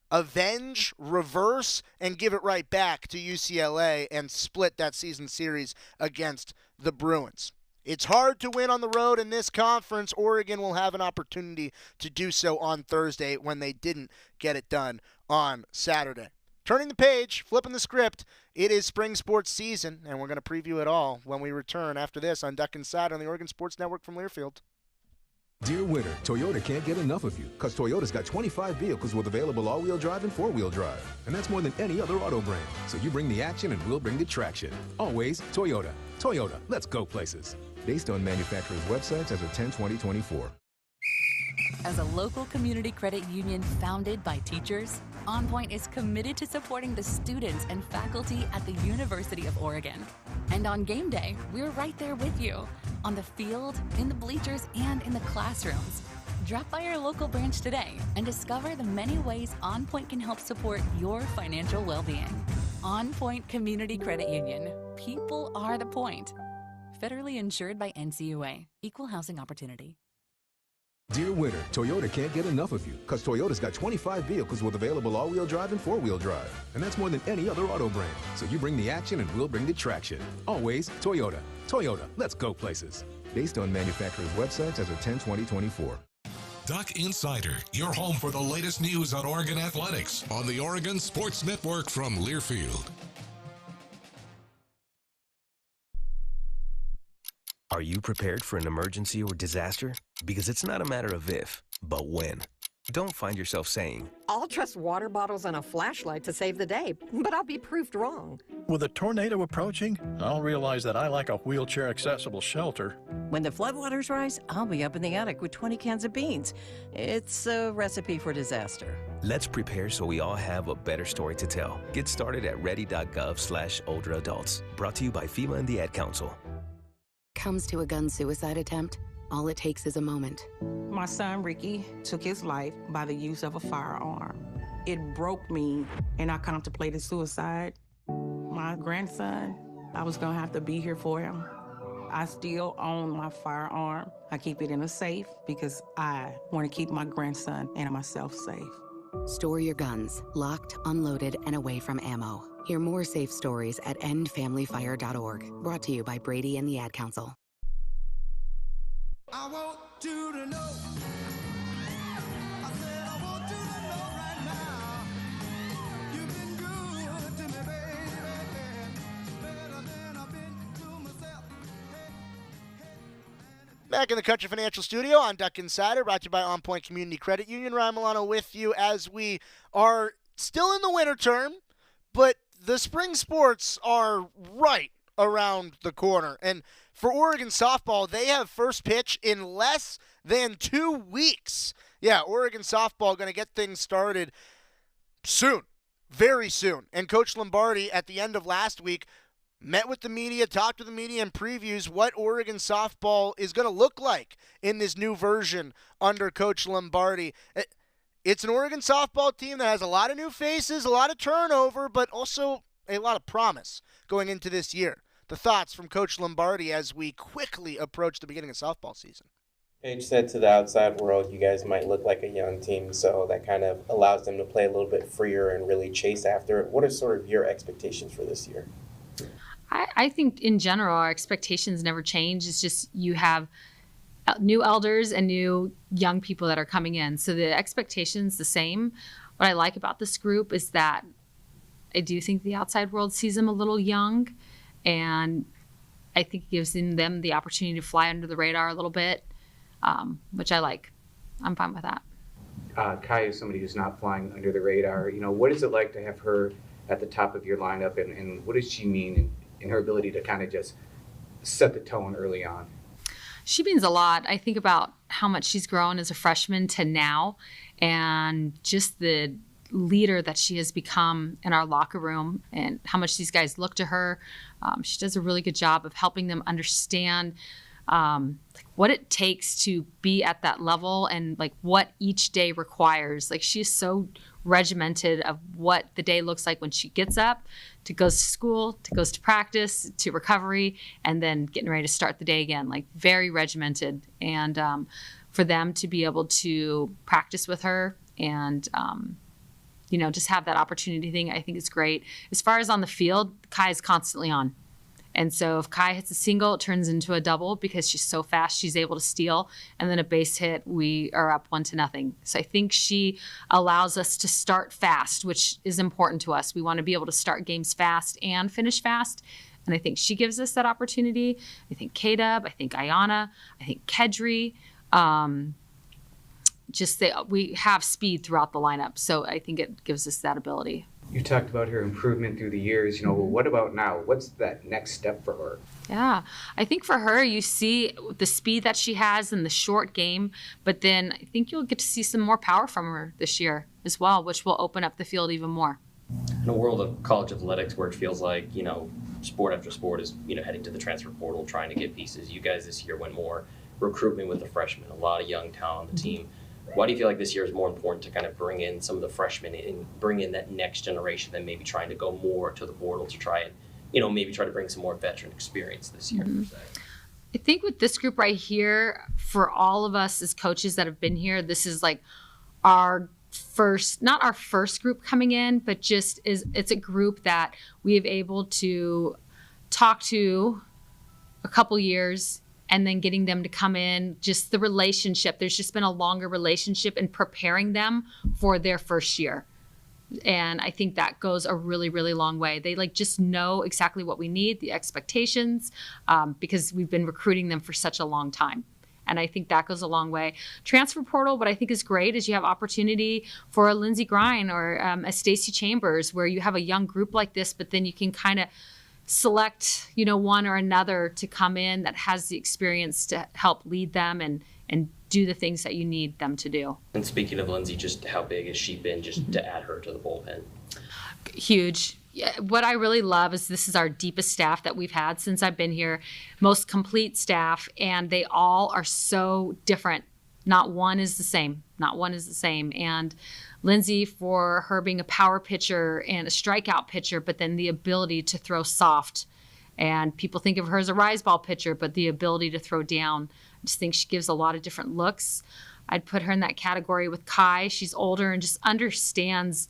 avenge, reverse, and give it right back to UCLA and split that season series against the Bruins. It's hard to win on the road in this conference. Oregon will have an opportunity to do so on Thursday when they didn't get it done on Saturday. Turning the page, flipping the script, it is spring sports season, and we're going to preview it all when we return after this on Duck Inside on the Oregon Sports Network from Learfield. Dear winter, Toyota can't get enough of you, because Toyota's got 25 vehicles with available all-wheel drive and four-wheel drive. And that's more than any other auto brand. So you bring the action and we'll bring the traction. Always Toyota. Toyota, let's go places. Based on manufacturer's websites as of 10/20/24. As a local community credit union founded by teachers, OnPoint is committed to supporting the students and faculty at the University of Oregon. And on game day, we're right there with you, on the field, in the bleachers, and in the classrooms. Drop by our local branch today and discover the many ways OnPoint can help support your financial well-being. OnPoint Community Credit Union. People are the point. Federally insured by NCUA. Equal housing opportunity. Dear winter, Toyota can't get enough of you, because Toyota's got 25 vehicles with available all-wheel drive and four-wheel drive. And that's more than any other auto brand. So you bring the action and we'll bring the traction. Always Toyota. Toyota, let's go places. Based on manufacturer's websites as of 10/20/24. Duck Insider, your home for the latest news on Oregon athletics on the Oregon Sports Network from Learfield. Are you prepared for an emergency or disaster? Because it's not a matter of if, but when. Don't find yourself saying, I'll trust water bottles and a flashlight to save the day, but I'll be proved wrong. With a tornado approaching, I'll realize that I lack a wheelchair-accessible shelter. When the floodwaters rise, I'll be up in the attic with 20 cans of beans. It's a recipe for disaster. Let's prepare so we all have a better story to tell. Get started at ready.gov/older adults. Brought to you by FEMA and the Ad Council. Comes to a gun suicide attempt, all it takes is a moment. My son, Ricky, took his life by the use of a firearm. It broke me, and I contemplated suicide. My grandson, I was gonna have to be here for him. I still own my firearm. I keep it in a safe because I want to keep my grandson and myself safe. Store your guns, locked, unloaded, and away from ammo. Hear more safe stories at endfamilyfire.org. Brought to you by Brady and the Ad Council. I want you to know. I said I want you to know right now. You've been good to me, baby. Back in the Country Financial Studio on Duck Insider, brought to you by OnPoint Community Credit Union. Ryan Milano with you as we are still in the winter term, but the spring sports are right around the corner. And for Oregon softball, they have first pitch in less than 2 weeks. Yeah, Oregon softball going to get things started soon, very soon. And Coach Lombardi, at the end of last week, met with the media, talked to the media, and previews what Oregon softball is going to look like in this new version under Coach Lombardi. It's an Oregon softball team that has a lot of new faces, a lot of turnover, but also a lot of promise going into this year. The thoughts from Coach Lombardi as we quickly approach the beginning of softball season. Paige said to the outside world, you guys might look like a young team, so that kind of allows them to play a little bit freer and really chase after it. What are sort of your expectations for this year? I think in general, our expectations never change. It's just you have new elders and new young people that are coming in. So the expectation's the same. What I like about this group is that I do think the outside world sees them a little young, and I think it gives them the opportunity to fly under the radar a little bit, which I like. I'm fine with that. Kai is somebody who's not flying under the radar. You know, what is it like to have her at the top of your lineup, and what does she mean in her ability to kind of just set the tone early on? She means a lot. I think about how much she's grown as a freshman to now, and just the leader that she has become in our locker room and how much these guys look to her. She does a really good job of helping them understand what it takes to be at that level and like what each day requires. Like she's so regimented of what the day looks like when she gets up, to goes to school, to goes to practice, to recovery, and then getting ready to start the day again. Like very regimented. And for them to be able to practice with her and just have that opportunity thing, I think is great. As far as on the field, Kai is constantly on. And so if Kai hits a single, it turns into a double because she's so fast, she's able to steal. And then a base hit, we are up 1-0. So I think she allows us to start fast, which is important to us. We want to be able to start games fast and finish fast. And I think she gives us that opportunity. I think K-Dub, I think Ayana, I think Kedri. We have speed throughout the lineup. So I think it gives us that ability. You talked about her improvement through the years. What about now? What's that next step for her? Yeah, I think for her, you see the speed that she has in the short game, but then I think you'll get to see some more power from her this year as well, which will open up the field even more. In a world of college athletics where it feels like, sport after sport is, heading to the transfer portal, trying to get pieces, you guys this year went more recruitment with the freshmen, a lot of young talent on the team. Why do you feel like this year is more important to kind of bring in some of the freshmen and bring in that next generation than maybe trying to go more to the portal to try and, maybe try to bring some more veteran experience this year? Mm-hmm. I think with this group right here, for all of us as coaches that have been here, this is like our first, not our first group coming in, but it's a group that we have able to talk to a couple years and then getting them to come in, just the relationship. There's just been a longer relationship in preparing them for their first year. And I think that goes a really, really long way. They just know exactly what we need, the expectations, because we've been recruiting them for such a long time. And I think that goes a long way. Transfer portal, what I think is great is you have opportunity for a Lindsey Grine or a Stacey Chambers, where you have a young group like this, but then you can kind of select, one or another to come in that has the experience to help lead them and do the things that you need them to do. And speaking of Lindsey, just how big has she been just to add her to the bullpen? Huge. What I really love is this is our deepest staff that we've had since I've been here, most complete staff, and they all are so different. Not one is the same. And Lindsey, for her being a power pitcher and a strikeout pitcher, but then the ability to throw soft. And people think of her as a rise ball pitcher, but the ability to throw down. I just think she gives a lot of different looks. I'd put her in that category with Kai. She's older and just understands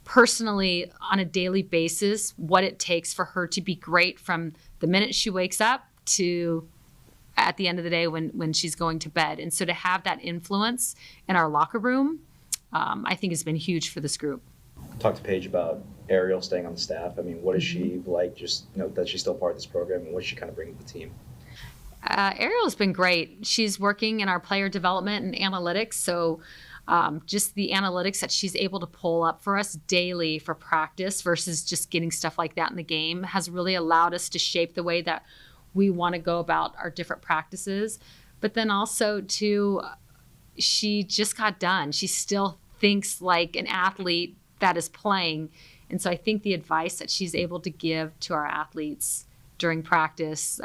personally on a daily basis what it takes for her to be great from the minute she wakes up to at the end of the day when she's going to bed. And so to have that influence in our locker room, I think has been huge for this group. Talk to Paige about Ariel staying on the staff. I mean, what is she like, just, that she's still part of this program, and what does she kind of bring to the team? Ariel's been great. She's working in our player development and analytics. So just the analytics that she's able to pull up for us daily for practice versus just getting stuff like that in the game has really allowed us to shape the way that we want to go about our different practices. But then also too, she just got done. She still thinks like an athlete that is playing. And so I think the advice that she's able to give to our athletes during practice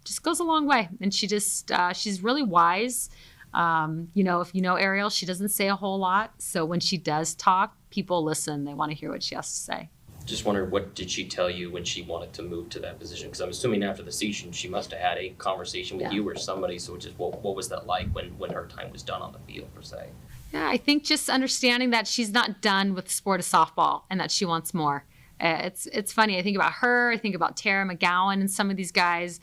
just goes a long way. And she just, she's really wise. If you know Ariel, she doesn't say a whole lot. So when she does talk, people listen. They want to hear what she has to say. Just wondered, what did she tell you when she wanted to move to that position? Because I'm assuming after the season, she must have had a conversation with you or somebody. So just what was that like when her time was done on the field, per se? Yeah, I think just understanding that she's not done with the sport of softball and that she wants more. It's funny. I think about her. I think about Tara McGowan and some of these guys.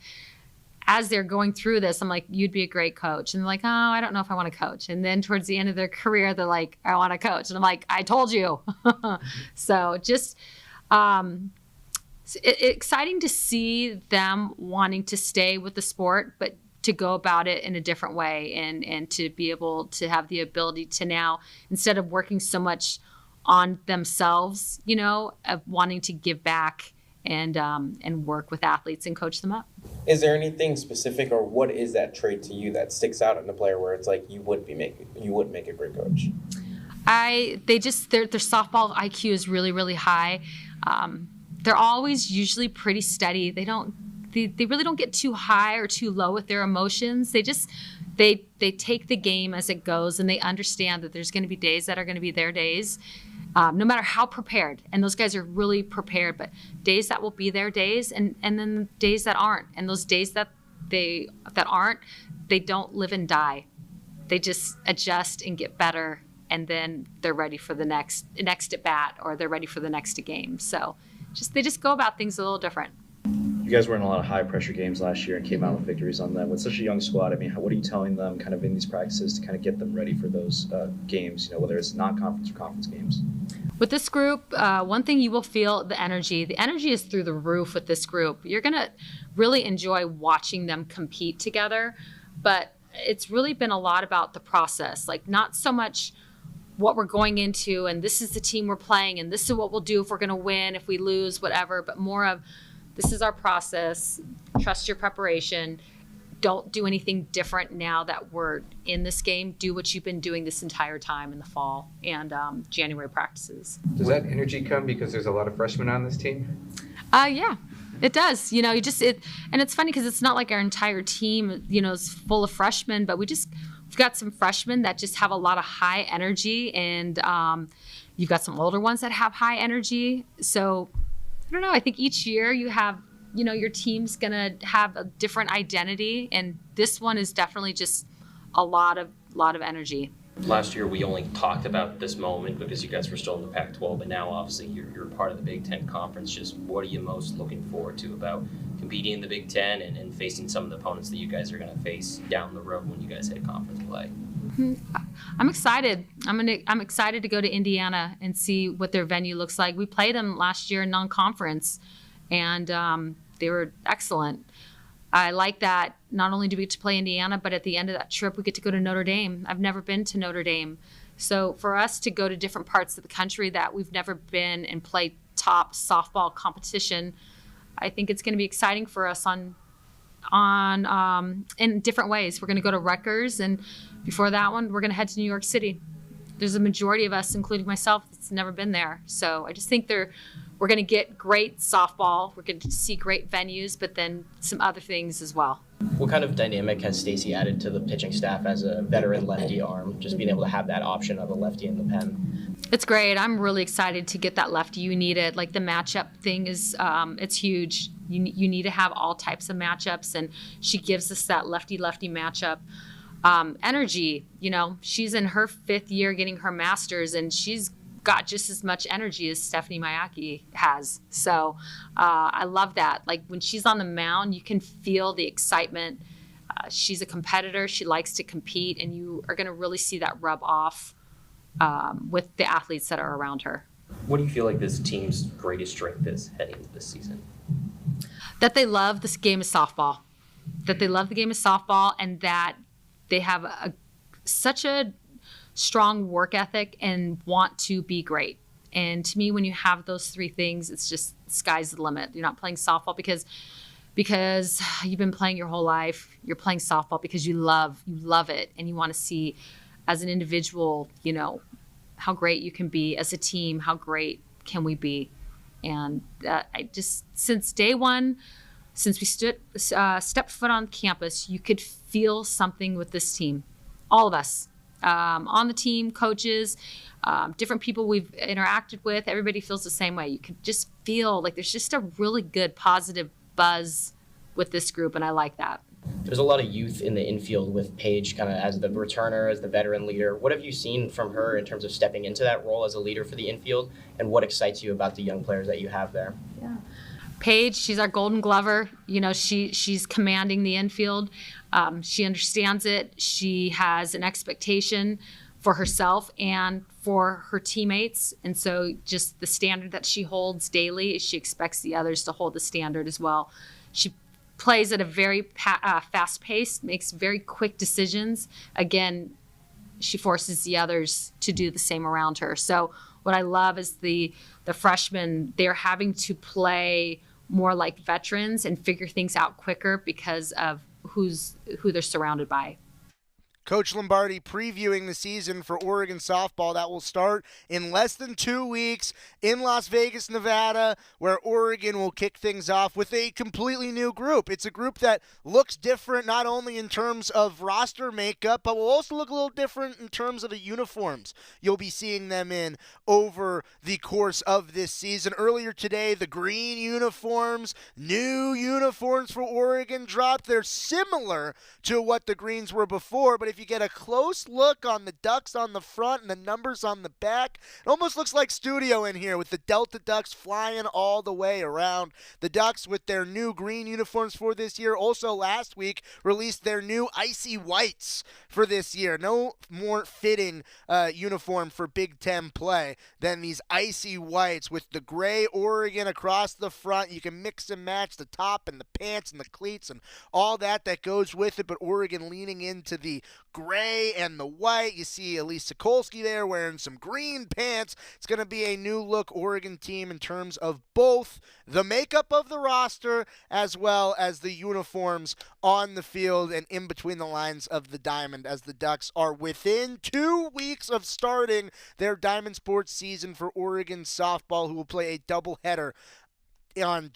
As they're going through this, I'm like, you'd be a great coach. And they're like, oh, I don't know if I want to coach. And then towards the end of their career, they're like, I want to coach. And I'm like, I told you. So just exciting to see them wanting to stay with the sport, but to go about it in a different way and to be able to have the ability to now, instead of working so much on themselves, of wanting to give back and work with athletes and coach them up. Is there anything specific, or what is that trait to you that sticks out in a player where it's like you wouldn't make a great coach? Their softball IQ is really, really high. They're always usually pretty steady. They really don't get too high or too low with their emotions. They take the game as it goes, and they understand that there's going to be days that are going to be their days. No matter how prepared, and those guys are really prepared, but days that will be their days, and then days that aren't. And those days that aren't, they don't live and die. They just adjust and get better, and then they're ready for the next at bat, or they're ready for the next game. So they just go about things a little different. You guys were in a lot of high-pressure games last year and came out with victories on them. With such a young squad, I mean, what are you telling them kind of in these practices to kind of get them ready for those games, whether it's non-conference or conference games? With this group, one thing you will feel the energy. The energy is through the roof with this group. You're going to really enjoy watching them compete together, but it's really been a lot about the process, like not so much what we're going into and this is the team we're playing and this is what we'll do if we're going to win, if we lose, whatever, but more of this is our process. Trust your preparation. Don't do anything different now that we're in this game. Do what you've been doing this entire time in the fall and January practices. Does that energy come because there's a lot of freshmen on this team? Yeah, it does. And it's funny because it's not like our entire team, is full of freshmen, but we've got some freshmen that just have a lot of high energy, and you've got some older ones that have high energy. So I don't know. I think each year you have, your team's going to have a different identity. And this one is definitely just a lot of energy. Last year, we only talked about this moment because you guys were still in the Pac-12, but now obviously you're part of the Big Ten Conference. Just what are you most looking forward to about competing in the Big Ten and facing some of the opponents that you guys are going to face down the road when you guys hit conference play? I'm excited. I'm excited to go to Indiana and see what their venue looks like. We played them last year in non-conference, and they were excellent. I like that not only do we get to play Indiana, but at the end of that trip, we get to go to Notre Dame. I've never been to Notre Dame. So for us to go to different parts of the country that we've never been and play top softball competition, I think it's going to be exciting for us in different ways. We're going to go to Rutgers, and before that one, we're going to head to New York City. There's a majority of us, including myself, that's never been there. So I just think we're going to get great softball. We're going to see great venues, but then some other things as well. What kind of dynamic has Stacy added to the pitching staff as a veteran lefty arm, just being able to have that option of a lefty in the pen? It's great. I'm really excited to get that lefty. You need it. Like the matchup thing is, it's huge. You need to have all types of matchups, and she gives us that lefty-lefty matchup. Energy, she's in her 5th year getting her master's, and she's got just as much energy as Stephanie Mayaki has. So I love that. Like when she's on the mound, you can feel the excitement. She's a competitor. She likes to compete, and you are going to really see that rub off with the athletes that are around her. What do you feel like this team's greatest strength is heading into this season? That they love this game of softball. that they love the game of softball, and that they have such a strong work ethic and want to be great. And to me, when you have those three things, it's just sky's the limit. You're not playing softball because you've been playing your whole life. You're playing softball because you love it, and you want to see as an individual, how great you can be. As a team, how great can we be? And I just, since day one, since we stepped foot on campus, you could feel something with this team. All of us on the team, coaches, different people we've interacted with, everybody feels the same way. You could just feel like there's just a really good positive buzz with this group, and I like that. There's a lot of youth in the infield with Paige kind of as the returner, as the veteran leader. What have you seen from her in terms of stepping into that role as a leader for the infield, and what excites you about the young players that you have there? Yeah. Paige, she's our Golden Glover. She's commanding the infield. She understands it. She has an expectation for herself and for her teammates. And so just the standard that she holds daily, she expects the others to hold the standard as well. She plays at a very fast pace, makes very quick decisions. Again, she forces the others to do the same around her. So what I love is the freshmen, they're having to play more like veterans and figure things out quicker because of who they're surrounded by. Coach Lombardi previewing the season for Oregon softball that will start in less than 2 weeks in Las Vegas, Nevada, where Oregon will kick things off with a completely new group. It's a group that looks different not only in terms of roster makeup, but will also look a little different in terms of the uniforms you'll be seeing them in over the course of this season. Earlier today, the green uniforms, new uniforms for Oregon dropped. They're similar to what the greens were before, but if you get a close look on the Ducks on the front and the numbers on the back, it almost looks like studio in here with the Delta Ducks flying all the way around. The Ducks with their new green uniforms for this year also last week released their new icy whites for this year. No more fitting uniform for Big Ten play than these icy whites with the gray Oregon across the front. You can mix and match the top and the pants and the cleats and all that goes with it, but Oregon leaning into the gray and the white. You see Elise Sokolsky there wearing some green pants. It's going to be a new look Oregon team in terms of both the makeup of the roster as well as the uniforms on the field and in between the lines of the diamond, as the Ducks are within 2 weeks of starting their Diamond Sports season for Oregon softball, who will play a doubleheader on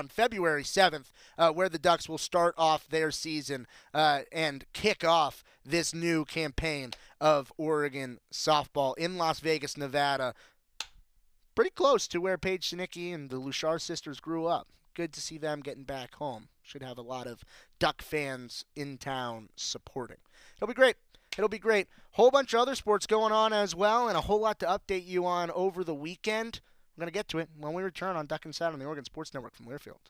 February 7th, where the Ducks will start off their season and kick off this new campaign of Oregon softball in Las Vegas, Nevada. Pretty close to where Paige Sinicki and the Luchar sisters grew up. Good to see them getting back home. Should have a lot of Duck fans in town supporting. It'll be great. It'll be great. Whole bunch of other sports going on as well, and a whole lot to update you on over the weekend. I'm going to get to it when we return on Duck Inside on the Oregon Sports Network from Learfield.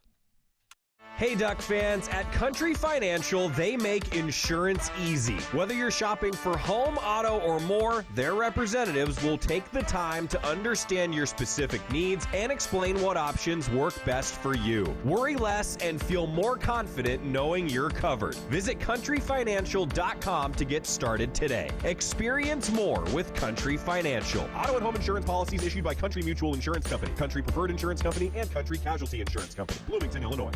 Hey Duck fans, at Country Financial, they make insurance easy. Whether you're shopping for home, auto, or more, their representatives will take the time to understand your specific needs and explain what options work best for you. Worry less and feel more confident knowing you're covered. Visit countryfinancial.com to get started today. Experience more with Country Financial. Auto and home insurance policies issued by Country Mutual Insurance Company, Country Preferred Insurance Company, and Country Casualty Insurance Company, Bloomington, Illinois.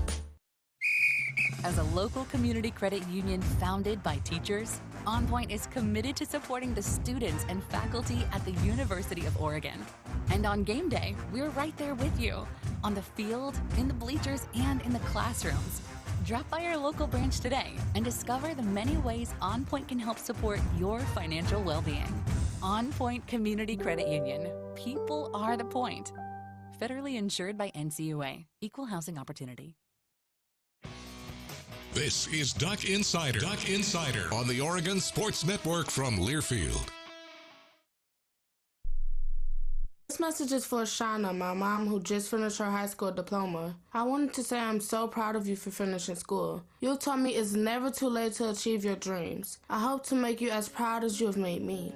As a local community credit union founded by teachers, OnPoint is committed to supporting the students and faculty at the University of Oregon. And on game day, we're right there with you, on the field, in the bleachers, and in the classrooms. Drop by our local branch today and discover the many ways OnPoint can help support your financial well-being. OnPoint Community Credit Union. People are the point. Federally insured by NCUA. Equal housing opportunity. This is Duck Insider. Duck Insider on the Oregon Sports Network from Learfield. This message is for Shauna, my mom, who just finished her high school diploma. I wanted to say I'm so proud of you for finishing school. You taught me it's never too late to achieve your dreams. I hope to make you as proud as you have made me.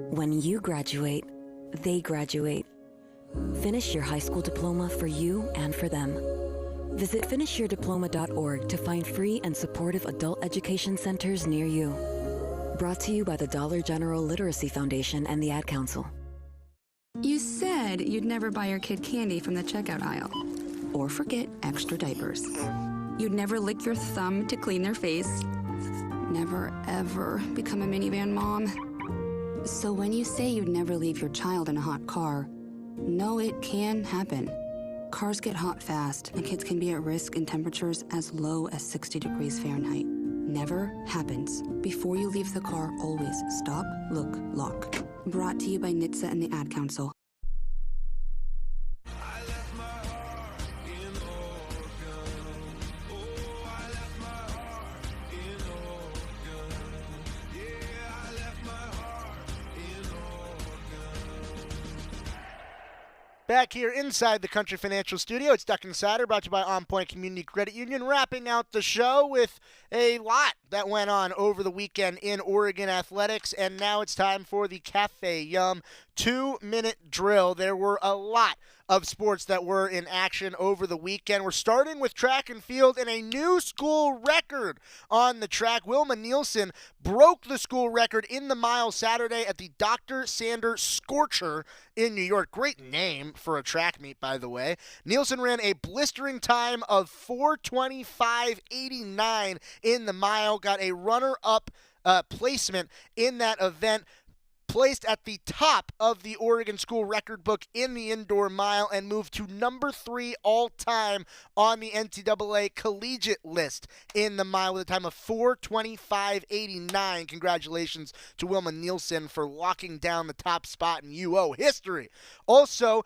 When you graduate, they graduate. Finish your high school diploma for you and for them. Visit finishyourdiploma.org to find free and supportive adult education centers near you. Brought to you by the Dollar General Literacy Foundation and the Ad Council. You said you'd never buy your kid candy from the checkout aisle. Or forget extra diapers. You'd never lick your thumb to clean their face. Never, ever become a minivan mom. So when you say you'd never leave your child in a hot car, know it can happen. Cars get hot fast, and kids can be at risk in temperatures as low as 60 degrees Fahrenheit. Never happens. Before you leave the car, always stop, look, lock. Brought to you by NHTSA and the Ad Council. Back here inside the Country Financial Studio, it's Duck Insider, brought to you by OnPoint Community Credit Union, wrapping out the show with a lot that went on over the weekend in Oregon athletics, and now it's time for the Cafe Yum 2-minute drill. There were a lot of sports that were in action over the weekend. We're starting with track and field and a new school record on the track. Wilma Nielsen broke the school record in the mile Saturday at the Dr. Sander Scorcher in New York. Great name for a track meet, by the way. Nielsen ran a blistering time of 4:25.89 in the mile, got a runner-up placement in that event, placed at the top of the Oregon school record book in the indoor mile, and moved to number 3 all-time on the NCAA collegiate list in the mile with a time of 4:25.89. Congratulations to Wilma Nielsen for locking down the top spot in UO history. Also,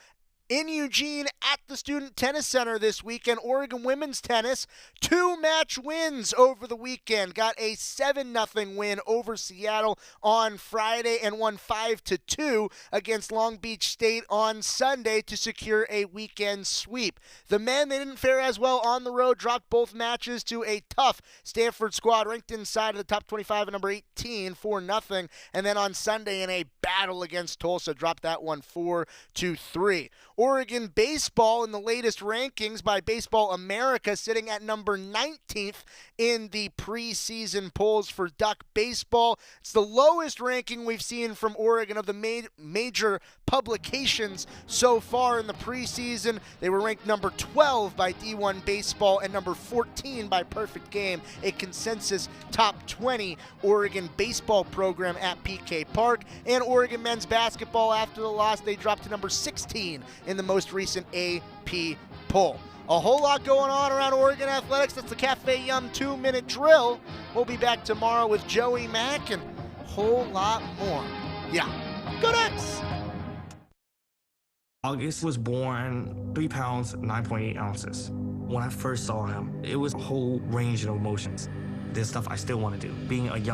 in Eugene at the Student Tennis Center this weekend, Oregon women's tennis, 2-match wins over the weekend. Got a 7-0 win over Seattle on Friday and won 5-2 against Long Beach State on Sunday to secure a weekend sweep. The men, they didn't fare as well on the road, dropped both matches to a tough Stanford squad ranked inside of the top 25 at number 18, 4-0. And then on Sunday in a battle against Tulsa, dropped that one 4-3. Oregon baseball in the latest rankings by Baseball America, sitting at number 19th in the preseason polls for Duck baseball. It's the lowest ranking we've seen from Oregon of the major publications so far in the preseason. They were ranked number 12 by D1 Baseball and number 14 by Perfect Game, a consensus top 20 Oregon baseball program at PK Park. And Oregon men's basketball, after the loss, they dropped to number 16 in the most recent AP poll. A whole lot going on around Oregon athletics. That's the Cafe Yum 2-minute drill. We'll be back tomorrow with Joey Mack and a whole lot more. Yeah. Go Ducks! August was born 3 pounds, 9.8 ounces. When I first saw him, it was a whole range of emotions. There's stuff I still want to do. Being a young